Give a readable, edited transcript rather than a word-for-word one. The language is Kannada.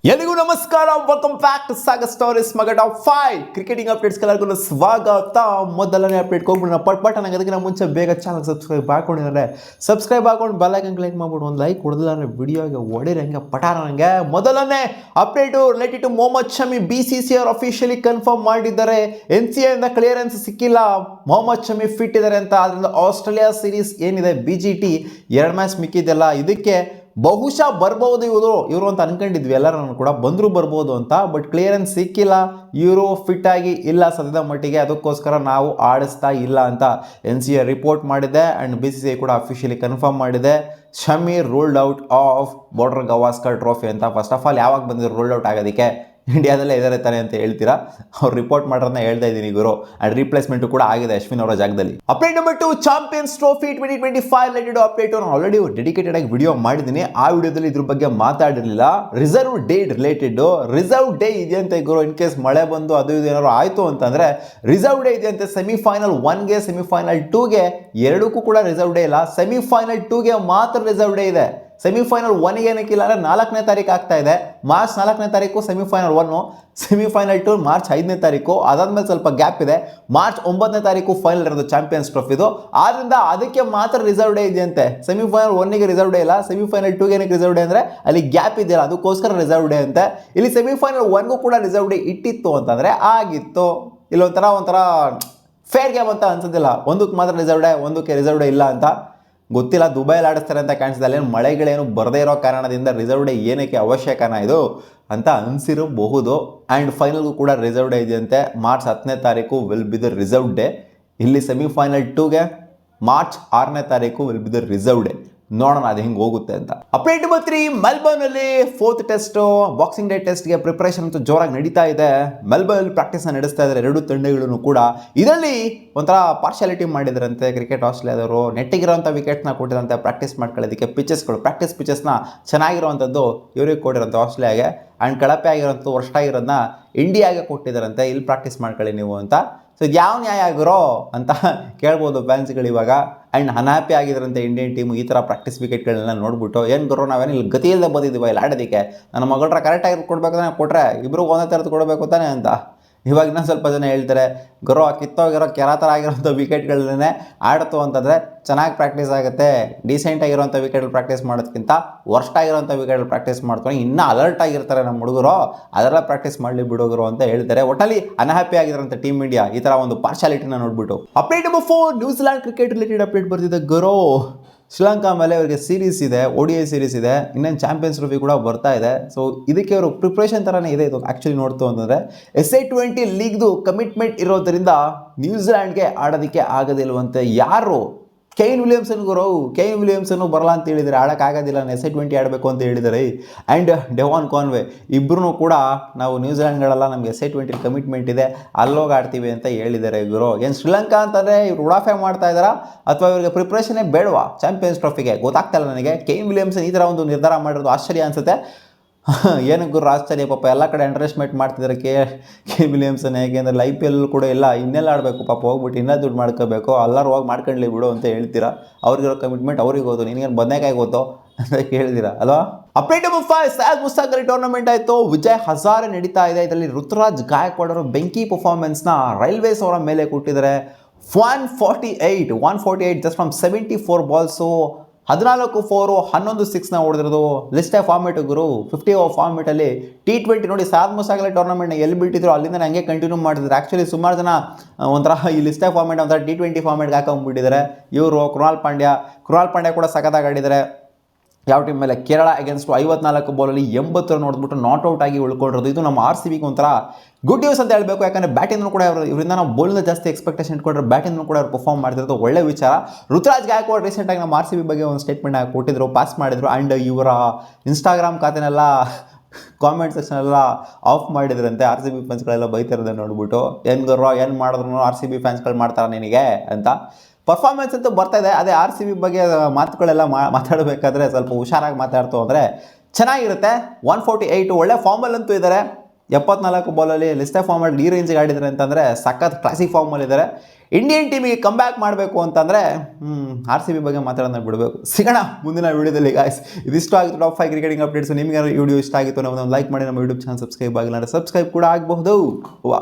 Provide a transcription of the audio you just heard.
ಎಲ್ಲಿಗೂ ನಮಸ್ಕಾರ, welcome back to Sagar stories ಮಗ ಟಾಪ್ 5 ಕ್ರಿಕೆಟಿಂಗ್ ಅಪ್ಡೇಟ್ಸ್ ಎಲ್ಲರಿಗೂ ಸ್ವಾಗತ. ಮೊದಲನೇ ಅಪ್ಡೇಟ್ ಹೋಗ್ಬಿಡೋಣ ಪಟ್ ನನಗೆ ಅದಕ್ಕಿಂತ ಮುಂಚೆ ಬೇಗ ಚಾನಲ್ ಸಬ್ಸ್ಕ್ರೈಬ್ ಹಾಕೊಂಡಿದ್ದಾರೆ. ಸಬ್ಸ್ಕ್ರೈಬ್ ಹಾಕೊಂಡು ಬೆಲ್ ಐಕನ್ ಕ್ಲಿಕ್ ಮಾಡ್ಬಿಟ್ಟು ಒಂದು ಲೈಕ್ ಹೊಡೆದಿಲ್ಲ ಅಂದರೆ ವಿಡಿಯೋಗೆ ಹೊಡಿರಿ ಹಂಗೆ ಪಟಾರ ನನಗೆ. ಮೊದಲನೇ update related to Mohammed Shami. BCCI ಅವರು ಅಫಿಷಿಯಲಿ ಕನ್ಫರ್ಮ್ ಮಾಡಿದ್ದಾರೆ. NCA ಇಂದ ಕ್ಲಿಯರೆನ್ಸ್ ಸಿಕ್ಕಿಲ್ಲ, ಮೊಹಮ್ಮದ್ ಶಮಿ ಫಿಟ್ ಇದ್ದಾರೆ ಅಂತ. ಅದರಿಂದ ಆಸ್ಟ್ರೇಲಿಯಾ ಸೀರೀಸ್ ಏನಿದೆ BGT 2 ಮ್ಯಾಚ್ ಮಿಕ್ಕಿದೆಲ್ಲ, ಇದಕ್ಕೆ ಬಹುಶಃ ಬರ್ಬೋದು ಇವರು ಅಂತ ಅನ್ಕೊಂಡಿದ್ವಿ ಎಲ್ಲರೂ ಕೂಡ, ಬಂದರೂ ಬರ್ಬೋದು ಅಂತ. ಬಟ್ ಕ್ಲಿಯರೆನ್ಸ್ ಸಿಕ್ಕಿಲ್ಲ, ಇವರು ಫಿಟ್ ಆಗಿ ಇಲ್ಲ ಸದ್ಯದ ಮಟ್ಟಿಗೆ, ಅದಕ್ಕೋಸ್ಕರ ನಾವು ಆಡಿಸ್ತಾ ಇಲ್ಲ ಅಂತ NCA ರಿಪೋರ್ಟ್ ಮಾಡಿದೆ. ಆ್ಯಂಡ್ BCCI ಕೂಡ ಅಫಿಷಿಯಲಿ ಕನ್ಫರ್ಮ್ ಮಾಡಿದೆ. Shami ruled out of border Gavaskar trophy ಅಂತ. ಫಸ್ಟ್ ಆಫ್ ಆಲ್ ಯಾವಾಗ ಬಂದಿದ್ರು ರೂಲ್ಡ್ ಔಟ್ ಆಗೋದಕ್ಕೆ? ಇಂಡಿಯಾದಲ್ಲೇ ಇದ್ದಾರೆ ತಾನೆ ಅಂತ ಹೇಳ್ತೀರಾ? ಅವ್ರು ರಿಪೋರ್ಟ್ ಮಾಡೋದನ್ನ ಹೇಳ್ತಾ ಇದ್ದೀನಿ ಗುರು. ಆ್ಯಂಡ್ ರೀಪ್ಲೇಸ್ಮೆಂಟ್ ಕೂಡ ಆಗಿದೆ ಅಶ್ವಿನ್ ಅವರ ಜಾಗದಲ್ಲಿ. Update number 2, champions trophy 2025 related update. ನಾನು ಆಲ್ರೆಡಿ ಡೆಡಿಕೇಟೆಡ್ ಆಗಿ ವಿಡಿಯೋ ಮಾಡಿದ್ದೀನಿ. ಆ ವಿಡಿಯೋದಲ್ಲಿ ಇದ್ರ ಬಗ್ಗೆ ಮಾತಾಡಿರಲಿಲ್ಲ. Reserve day related, reserve day ಇದೆಯಂತೆ ಗುರು. ಇನ್ ಕೇಸ್ ಮಳೆ ಬಂದು ಅದು ಇದು ಏನಾದ್ರು ಆಯಿತು ಅಂತಂದರೆ ರಿಸರ್ವ್ ಡೇ ಇದೆಯಂತೆ. ಸೆಮಿಫೈನಲ್ 1ಗೆ ಸೆಮಿಫೈನಲ್ 2ಗೆ ಎರಡಕ್ಕೂ ಕೂಡ ರಿಸರ್ವ್ ಡೇ ಇಲ್ಲ. ಸೆಮಿಫೈನಲ್ 2ಗೆ ಮಾತ್ರ ರಿಸರ್ವ್ ಡೇ ಇದೆ. ಸೆಮಿಫೈನಲ್ 1ಗೆ ಏನಕ್ಕಿಲ್ಲ ಅಂದರೆ 4ನೇ ತಾರೀಕು ಆಗ್ತಾ ಇದೆ. ಮಾರ್ಚ್ 4ನೇ ತಾರೀಕು ಸೆಮಿಫೈನಲ್ 1, ಸೆಮಿಫೈನಲ್ 2 ಮಾರ್ಚ್ 5ನೇ ತಾರೀಕು. ಅದಾದ್ಮೇಲೆ ಸ್ವಲ್ಪ ಗ್ಯಾಪ್ ಇದೆ. ಮಾರ್ಚ್ 9ನೇ ತಾರೀಕು ಫೈನಲ್ ಇರೋದು ಚಾಂಪಿಯನ್ಸ್ ಟ್ರೋಫಿದು. ಆದ್ದರಿಂದ ಅದಕ್ಕೆ ಮಾತ್ರ ರಿಸರ್ವ್ ಡೇ ಇದೆಯಂತೆ. ಸೆಮಿಫೈನಲ್ 1ಗೆ ರಿಸರ್ವ್ ಡೇ ಇಲ್ಲ, ಸೆಮಿಫೈನಲ್ 2ಗೆ ಏನಕ್ಕೆ ರಿಸರ್ವ್ ಡೇ ಅಂದರೆ ಅಲ್ಲಿ ಗ್ಯಾಪ್ ಇದೆಯಲ್ಲ, ಅದಕ್ಕೋಸ್ಕರ ರಿಸರ್ವ್ ಡೇ ಅಂತೆ. ಇಲ್ಲಿ ಸೆಮಿಫೈನಲ್ 1ಗೂ ಕೂಡ ರಿಸರ್ವ್ ಡೇ ಇಟ್ಟಿತ್ತು ಅಂತಂದರೆ ಆಗಿತ್ತು. ಇಲ್ಲೊಂಥರ ಫೇರ್ ಗೇಮ್ ಅಂತ ಅನ್ಸೋದಿಲ್ಲ. ಒಂದಕ್ಕೆ ಮಾತ್ರ ರಿಸರ್ವ್ ಡೇ, ಒಂದಕ್ಕೆ ರಿಸರ್ವ್ ಡೇ ಇಲ್ಲ ಅಂತ. ಗೊತ್ತಿಲ್ಲ, ದುಬೈಲಿ ಆಡಿಸ್ತಾರೆ ಅಂತ ಕಾಣಿಸಿದೆ. ಅಲ್ಲೇನು ಮಳೆಗಳೇನು ಬರದೇ ಇರೋ ಕಾರಣದಿಂದ ರಿಸರ್ವ್ ಡೇ ಏನಕ್ಕೆ ಅವಶ್ಯಕನ ಇದು ಅಂತ ಅನಿಸಿರಬಹುದು. ಆ್ಯಂಡ್ ಫೈನಲ್ಗೂ ಕೂಡ ರಿಸರ್ವ್ ಡೇ ಇದೆಯಂತೆ. ಮಾರ್ಚ್ 10ನೇ ತಾರೀಕು will be the reserve day. ಇಲ್ಲಿ ಸೆಮಿಫೈನಲ್ 2ಗೆ ಮಾರ್ಚ್ 6ನೇ ತಾರೀಕು will be the reserve day. ನೋಡೋಣ ಅದು ಹಿಂಗೆ ಹೋಗುತ್ತೆ ಅಂತ. ಅಪ್ಡೇಟ್ ನಂಬರ್ 3, ಮೆಲ್ಬೋರ್ನಲ್ಲಿ 4th ಟೆಸ್ಟು, ಬಾಕ್ಸಿಂಗ್ ಡೇ ಟೆಸ್ಟ್ಗೆ ಪ್ರಿಪರೇಷನ್ ಅಂತೂ ಜೋರಾಗಿ ನಡೀತಾ ಇದೆ. ಮೆಲ್ಬೋರ್ನ್ ಪ್ರಾಕ್ಟೀಸ್ನ ನಡೆಸ್ತಾ ಇದ್ದಾರೆ ಎರಡೂ ತಂಡಗಳನ್ನು ಕೂಡ. ಇದರಲ್ಲಿ ಒಂಥರ ಪಾರ್ಶಾಲಿಟಿ ಮಾಡಿದ್ರಂತೆ ಕ್ರಿಕೆಟ್ ಆಸ್ಟ್ರೇಲಿಯಾದವರು. ನೆಟ್ಟಿಗಿರೋಂಥ ವಿಕೆಟ್ನ ಕೊಟ್ಟಿರಂತೆ ಪ್ರಾಕ್ಟೀಸ್ ಮಾಡ್ಕೊಳ್ಳೋದಕ್ಕೆ. ಪ್ರಾಕ್ಟೀಸ್ ಪಿಚಸ್ನ ಚೆನ್ನಾಗಿರೋವಂಥದ್ದು ಇವ್ರಿಗೆ ಕೊಟ್ಟಿರೋಂಥ ಆಸ್ಟ್ರೇಲಿಯಾಗೆ. ಆ್ಯಂಡ್ ಕಳಪೆ ಆಗಿರೋಂಥದ್ದು ವರ್ಸ್ಟ್ ಆಗಿರೋದನ್ನ ಇಂಡಿಯಾಗೆ ಕೊಟ್ಟಿದ್ದಾರಂತೆ. ಇಲ್ಲಿ ಪ್ರಾಕ್ಟೀಸ್ ಮಾಡ್ಕೊಳ್ಳಿ ನೀವು ಅಂತ. ಸೊ ಯಾವ ನ್ಯಾಯ ಆಗಿರೋ ಅಂತ ಕೇಳ್ಬೋದು ಫ್ಯಾನ್ಸ್ಗಳು ಇವಾಗ. ಆ್ಯಂಡ್ ಅನ್ಹ್ಯಾಪಿ ಆಗಿದ್ರಂತೆ ಇಂಡಿಯನ್ ಟೀಮು ಈ ಥರ ಪ್ರಾಕ್ಟೀಸ್ ವಿಕೆಟ್ಗಳನ್ನೆಲ್ಲ ನೋಡ್ಬಿಟ್ಟು. ಏನು ಗುರು, ನಾವೇನು ಇಲ್ಲಿ ಗತಿ ಇಲ್ಲದೆ ಬಂದಿದ್ದೀವಿ ಇಲ್ಲಿ ಆಡೋದಕ್ಕೆ? ನನ್ನ ಮಗಳರ ಕರೆಕ್ಟಾಗಿ ಕೊಡಬೇಕು ತಾನೆ, ಕೊಟ್ಟರೆ ಇಬ್ಬರು ಒಂದೇ ಥರದ್ದು ಕೊಡಬೇಕು ತಾನೆ ಅಂತ. ಇವಾಗ ಇನ್ನೂ ಸ್ವಲ್ಪ ಜನ ಹೇಳ್ತಾರೆ, ಗುರು ಕಿತ್ತೋಗಿರೋ ಕೆರಾತರ ಆಗಿರೋಂಥ ವಿಕೆಟ್ಗಳನ್ನೇ ಆಡ್ತು ಅಂತಂದರೆ ಚೆನ್ನಾಗಿ ಪ್ರಾಕ್ಟೀಸ್ ಆಗುತ್ತೆ. ಡೀಸೆಂಟ್ ಆಗಿರೋಂಥ ವಿಕೆಟ್ಗಳು ಪ್ರಾಕ್ಟೀಸ್ ಮಾಡೋದಕ್ಕಿಂತ ವರ್ಸ್ಟ್ ಆಗಿರೋಂಥ ವಿಕೆಟ್ಗಳು ಪ್ರಾಕ್ಟೀಸ್ ಮಾಡ್ತಾರೆ, ಇನ್ನೂ ಅಲರ್ಟ್ ಆಗಿರ್ತಾರೆ ನಮ್ಮ ಹುಡುಗರು, ಅದೆಲ್ಲ ಪ್ರಾಕ್ಟೀಸ್ ಮಾಡಲಿ ಬಿಡೋಗರು ಅಂತ ಹೇಳ್ತಾರೆ. ಒಟ್ಟಲ್ಲಿ ಅನ್ಹ್ಯಾಪಿ ಆಗಿರೋಂಥ ಟೀಮ್ ಇಂಡಿಯಾ ಈ ಥರ ಒಂದು ಪಾರ್ಶಾಲಿಟಿನ ನೋಡ್ಬಿಟ್ಟು. Update number 4, New Zealand cricket related update ಬರ್ತಿದೆ ಗುರು. ಶ್ರೀಲಂಕಾ ಮೇಲೆ ಅವರಿಗೆ ಸೀರೀಸ್ ಇದೆ, ODI ಸೀರೀಸ್ ಇದೆ, ಇನ್ನೇನು ಚಾಂಪಿಯನ್ಸ್ ಟ್ರೋಫಿ ಕೂಡ ಬರ್ತಾ ಇದೆ. ಸೊ ಇದಕ್ಕೆ ಅವರು ಪ್ರಿಪ್ರೇಷನ್ ಥರನೇ ಇದೆ ಇದು ಆ್ಯಕ್ಚುಲಿ ನೋಡ್ತು ಅಂತಂದರೆ. SA20 ಲೀಗ್ದು ಕಮಿಟ್ಮೆಂಟ್ ಇರೋದರಿಂದ ನ್ಯೂಜಿಲ್ಯಾಂಡ್ಗೆ ಆಡೋದಕ್ಕೆ ಆಗೋದಿಲ್ವಂತೆ. ಯಾರು? ಕೇನ್ ವಿಲಿಯಮ್ಸನ್ ಗುರು. ಕೇನ್ ವಿಲಿಯಮ್ಸನ್ನು ಬರಲ್ಲ ಅಂತ ಹೇಳಿದರೆ, ಆಡೋಕ್ಕಾಗೋದಿಲ್ಲ, SA20 ಆಡಬೇಕು ಅಂತ ಹೇಳಿದ್ದಾರೆ. ಆ್ಯಂಡ್ ಡೆವಾನ್ ಕಾನ್ವೆ ಇಬ್ಬರೂ ಕೂಡ ನಾವು ನ್ಯೂಜಿಲ್ಯಾಂಡ್ಗಳೆಲ್ಲ ನಮಗೆ SA20 ಕಮಿಟ್ಮೆಂಟ್ ಇದೆ, ಅಲ್ಲೋಗಿ ಆಡ್ತೀವಿ ಅಂತ ಹೇಳಿದ್ದಾರೆ ಗುರು. ಏನು ಶ್ರೀಲಂಕಾ ಅಂತಂದರೆ ಇವ್ರು ಉಡಾಫೆ ಮಾಡ್ತಾ ಇದ್ದಾರಾ ಅಥವಾ ಇವ್ರಿಗೆ ಪ್ರಿಪ್ರೇಷನ್ನೇ ಬೇಡವಾ ಚಾಂಪಿಯನ್ಸ್ ಟ್ರೋಫಿಗೆ? ಗೊತ್ತಾಗ್ತಾಯಿಲ್ಲ ನನಗೆ. ಕೇನ್ ವಿಲಿಯಮ್ಸನ್ ಈ ಥರ ಒಂದು ನಿರ್ಧಾರ ಮಾಡಿರೋದು ಆಶ್ಚರ್ಯ ಅನಿಸುತ್ತೆ. ಏನಕ್ಕೆ ಗುರು ಆಶ್ಚರ್ಯ? ಪಾಪ ಎಲ್ಲ ಕಡೆ ಅಂಡರ್ಎಸ್ಟಿಮೇಟ್ ಮಾಡ್ತಿದ್ದಾರೆ ಕೆ ವಿಲಿಯಮ್ಸನ್. ಹೇಗೆಂದ್ರೆ IPL ಕೂಡ ಇಲ್ಲ, ಇನ್ನೆಲ್ಲ ಆಡಬೇಕು ಪಾಪ, ಹೋಗ್ಬಿಟ್ಟು ಇನ್ನೂ ದುಡ್ಡು ಮಾಡ್ಕೋಬೇಕು, ಎಲ್ಲರೂ ಹೋಗಿ ಮಾಡ್ಕೊಳ್ಳಿ ಬಿಡು ಅಂತ ಹೇಳ್ತೀರಾ. ಅವ್ರಿಗಿರೋ ಕಮಿಟ್ಮೆಂಟ್ ಅವ್ರಿಗೆ ಹೋದು, ನಿನಗೇನು ಬದನೇಕಾಯಿ ಗೊತ್ತೋ ಅಂತ ಕೇಳಿದ್ದೀರಾ ಅಲ್ವಾ? Update number 5, Syed Mushtaq Ali tournament ಆಯಿತು. ವಿಜಯ್ ಹಜಾರೆ ನಡೀತಾ ಇದೆ. ಇದರಲ್ಲಿ ಋತುರಾಜ್ ಗಾಯಕ್ವಾಡ್ ಅವರು ಬೆಂಕಿ ಪರ್ಫಾರ್ಮೆನ್ಸ್ನ ರೈಲ್ವೇಸ್ ಅವರ ಮೇಲೆ ಕೊಟ್ಟಿದ್ದಾರೆ. 148 ಜಸ್ಟ್ ಫ್ರಮ್ 74 ಬಾಲ್ಸು, 14 4, 11 6ನ ಹೊಡೆದಿರೋದು. ಲಿಸ್ಟ್ ಆಫ್ ಫಾರ್ಮೇಟ್ ಗುರು, 50 ಓವರ್ ಫಾರ್ಮೇಟಲ್ಲಿ T20 ನೋಡಿ. ಸೈಯದ್ ಮುಷ್ತಾಕ್ ಅಲಿ ಟೂರ್ನಮೆಂಟ್ನ ಎಲ್ಲಿ ಬಿಟ್ಟಿದ್ರು ಅಲ್ಲಿಂದ ಹಂಗೆ ಕಂಟಿನ್ಯೂ ಮಾಡಿದ್ರು. ಆ್ಯಕ್ಚುಲಿ ಸುಮಾರು ಜನ ಒಂಥರ ಈ ಲಿಸ್ಟ್ ಆಫ್ ಫಾರ್ಮೇಟ್ ಒಂಥರ T20 ಫಾರ್ಮೇಟ್ಗೆ ಹಾಕೊಂಡ್ಬಿಟ್ಟಿದ್ದಾರೆ. ಇವರು ಕೃಣಾಲ್ ಪಾಂಡ್ಯ ಕೂಡ ಸಖತ್ತಾಗಿ ಆಡಿದ್ದಾರೆ. ಯಾವ ಟೀಮ್ ಮೇಲೆ? ಕೇರಳ ಅಗೇನ್ಸ್ಟ್ 54 ಬಾಲಲ್ಲಿ 80 ರನ್ ಹೊಡೆದ್ಬಿಟ್ಟು ನಾಟ್ಔಟ್ ಆಗಿ ಉಳ್ಕೊಂಡಿರೋದು. ಇದು ನಮ್ಮ RCBಗೆ ಒಂಥರ ಗುಡ್ ನ್ಯೂಸ್ ಅಂತ ಹೇಳಬೇಕು. ಯಾಕಂದರೆ ಬ್ಯಾಟಿಂಗ್ನೂ ಕೂಡ ಇವರಿಂದ ನಾವು ಬೌಲಿಂದ ಜಾಸ್ತಿ ಎಕ್ಸ್ಪೆಕ್ಟೇಷನ್ ಇಟ್ಕೊಂಡ್ರೆ ಬ್ಯಾಟಿಂಗ್ನೂ ಕೂಡ ಅವ್ರು ಪರ್ಫಾರ್ಮ್ ಮಾಡ್ತಿರೋದು ಒಳ್ಳೆ ವಿಚಾರ. ಋತುರಾಜ್ ಗಾಯಕ್ವಾಡ್ ರೀಸೆಂಟಾಗಿ ನಮ್ಮ RCB ಬಗ್ಗೆ ಒಂದು ಸ್ಟೇಟ್ಮೆಂಟ್ ಕೊಟ್ಟಿದ್ರು, ಪಾಸ್ ಮಾಡಿದ್ರು. ಆ್ಯಂಡ್ ಇವರ ಇನ್ಸ್ಟಾಗ್ರಾಮ್ ಖಾತೆನೆಲ್ಲ ಕಾಮೆಂಟ್ ಸೆಕ್ಷನ್ ಎಲ್ಲ ಆಫ್ ಮಾಡಿದ್ರಂತೆ. RCB ಫ್ಯಾನ್ಸ್ಗಳೆಲ್ಲ ಬೈತಿರೋದನ್ನ ನೋಡ್ಬಿಟ್ಟು, ಏನು ಗುರು ಏನು ಮಾಡಿದ್ರು RCB ಫ್ಯಾನ್ಸ್ಗಳು ಮಾಡ್ತಾರೆ ನಿನಗೆ ಅಂತ. ಪರ್ಫಾರ್ಮೆನ್ಸ್ ಅಂತೂ ಬರ್ತಾ ಇದೆ. ಅದೇ RCB ಬಗ್ಗೆ ಮಾತುಗಳೆಲ್ಲ ಮಾತಾಡಬೇಕಾದ್ರೆ ಸ್ವಲ್ಪ ಹುಷಾರಾಗಿ ಮಾತಾಡ್ತು ಅಂದರೆ ಚೆನ್ನಾಗಿರುತ್ತೆ. 148 ಒಳ್ಳೆ ಫಾರ್ಮಲ್ಲಂತೂ ಇದ್ದಾರೆ. 74 ಬಾಲಲ್ಲಿ ಲಿಸ್ಟರ್ ಫಾರ್ಮಲ್ಲಿ ಈ ರೇಂಜಿಗೆ ಆಡಿದ್ದಾರೆ ಅಂತಂದರೆ ಸಖತ್ ಕ್ಲಾಸಿಕ್ ಫಾರ್ಮಲ್ಲಿದ್ದಾರೆ. ಇಂಡಿಯನ್ ಟೀಮಿಗೆ ಕಮ್ ಬ್ಯಾಕ್ ಮಾಡಬೇಕು ಅಂತಂದರೆ RCB ಬಗ್ಗೆ ಮಾತಾಡೋದನ್ನ ಬಿಡಬೇಕು. ಸಿಗೋಣ ಮುಂದಿನ ವಿಡಿಯೋದಲ್ಲಿ ಗಾಯ್ಸ್. ಇದಿಷ್ಟು ಆಗಿತ್ತು ಟಾಪ್ 5 ಕ್ರಿಕೆಟಿಂಗ್ ಅಪ್ಡೇಟ್ಸ್. ನಿಮಗೆ ವಿಡಿಯೋ ಇಷ್ಟ ಆಗಿತ್ತು ನಾವು ಲೈಕ್ ಮಾಡಿ, ನಮ್ಮ ಯೂಟ್ಯೂಬ್ ಚಾನಲ್ ಸಬ್ಸ್ಕ್ರೈಬ್ ಆಗಿಲ್ಲ ಅಂದರೆ ಸಬ್ಸ್ಕ್ರೈಬ್ ಕೂಡ ಆಗಬಹುದು. ವಾ